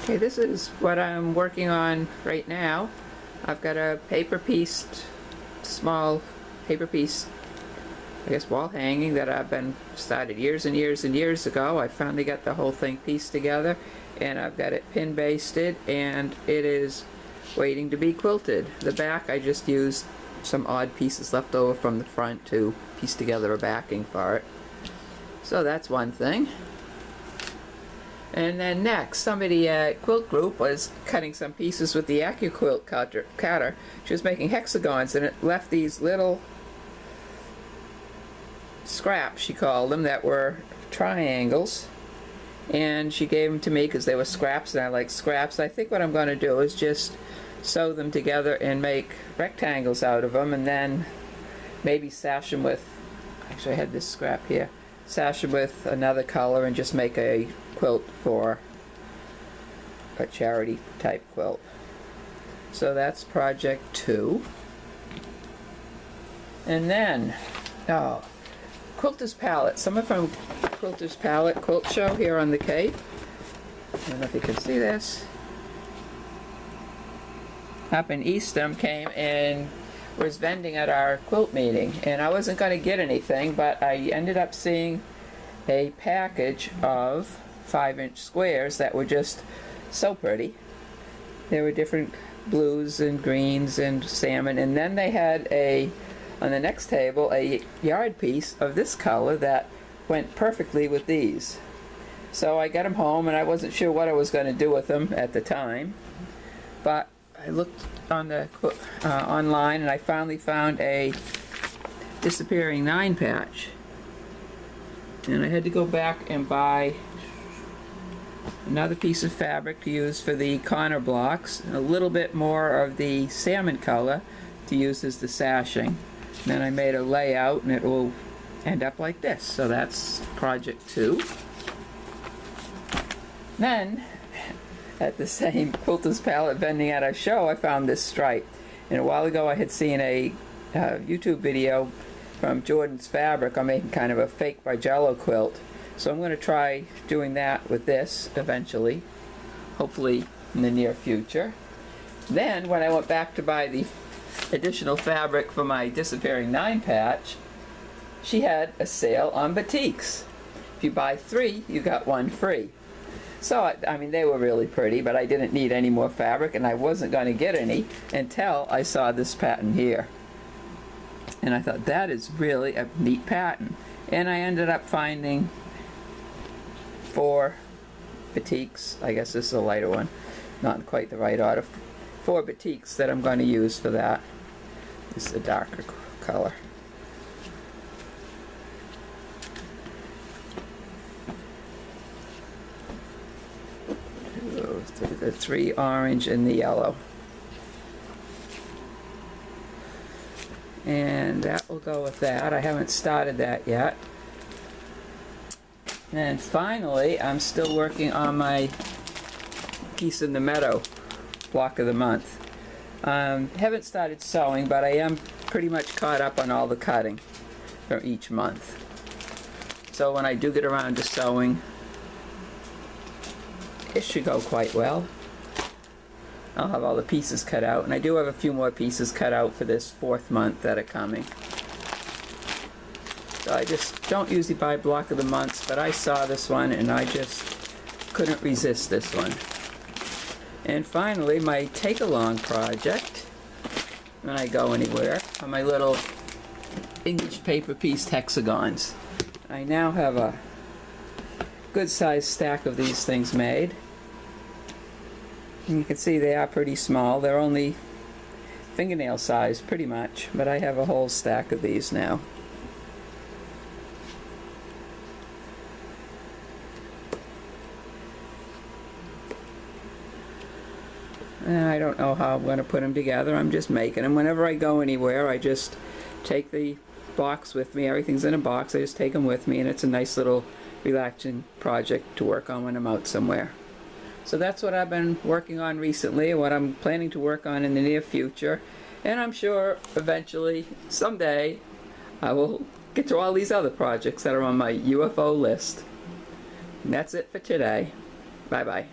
Okay, this is what I'm working on right now. I've got a small paper piece, I guess, wall hanging that I've been started years and years and years ago. I finally got the whole thing pieced together, and I've got it pin basted, and it is waiting to be quilted. The back, I just used some odd pieces left over from the front to piece together a backing for it. So that's one thing. And then next, somebody at Quilt Group was cutting some pieces with the AccuQuilt cutter. She was making hexagons, and it left these little scraps, she called them, that were triangles. And she gave them to me because they were scraps, and I like scraps. I think what I'm going to do is just sew them together and make rectangles out of them, and then maybe sash them with, actually I had this scrap here, sash them with another color and just make a quilt for a charity type quilt. So that's project 2. And then, Quilter's Palette. Someone from Quilter's Palette Quilt Show here on the Cape. I don't know if you can see this. Up in Eastham came and was vending at our quilt meeting, and I wasn't going to get anything, but I ended up seeing a package of 5-inch squares that were just so pretty. There were different blues and greens and salmon, and then they had on the next table a yard piece of this color that went perfectly with these. So I got them home, and I wasn't sure what I was going to do with them at the time, but I looked on the online, and I finally found a disappearing 9 patch, and I had to go back and buy another piece of fabric to use for the corner blocks, a little bit more of the salmon color to use as the sashing. And then I made a layout, and it will end up like this. So that's project 2. Then at the same Quilter's Palette vending at our show, I found this stripe. And a while ago I had seen a YouTube video from Jordan's Fabric on making kind of a fake Bargello quilt. So I'm going to try doing that with this eventually, hopefully in the near future. Then when I went back to buy the additional fabric for my disappearing 9 patch, she had a sale on batiks. If you buy 3, you got 1 free. So, I mean, they were really pretty, but I didn't need any more fabric, and I wasn't going to get any until I saw this pattern here. And I thought, that is really a neat pattern. And I ended up finding 4 batiks. I guess this is a lighter one, not quite the right order. 4 batiks that I'm going to use for that. This is a darker color. The 3 orange and the yellow. And that will go with that. I haven't started that yet. And finally, I'm still working on my Piece in the Meadow block of the month. Haven't started sewing, but I am pretty much caught up on all the cutting from each month. So when I do get around to sewing, it should go quite well. I'll have all the pieces cut out, and I do have a few more pieces cut out for this 4th month that are coming. So I just don't usually buy block of the months, but I saw this one and I just couldn't resist this one. And finally, my take-along project, when I go anywhere, are my little English paper piece hexagons. I now have a good sized stack of these things made. And you can see they are pretty small. They're only fingernail size pretty much, but I have a whole stack of these now. And I don't know how I'm going to put them together. I'm just making them. Whenever I go anywhere, I just take the box with me. Everything's in a box. I just take them with me, and it's a nice little relaxing project to work on when I'm out somewhere. So that's what I've been working on recently, and what I'm planning to work on in the near future. And I'm sure eventually, someday, I will get to all these other projects that are on my UFO list. And that's it for today. Bye-bye.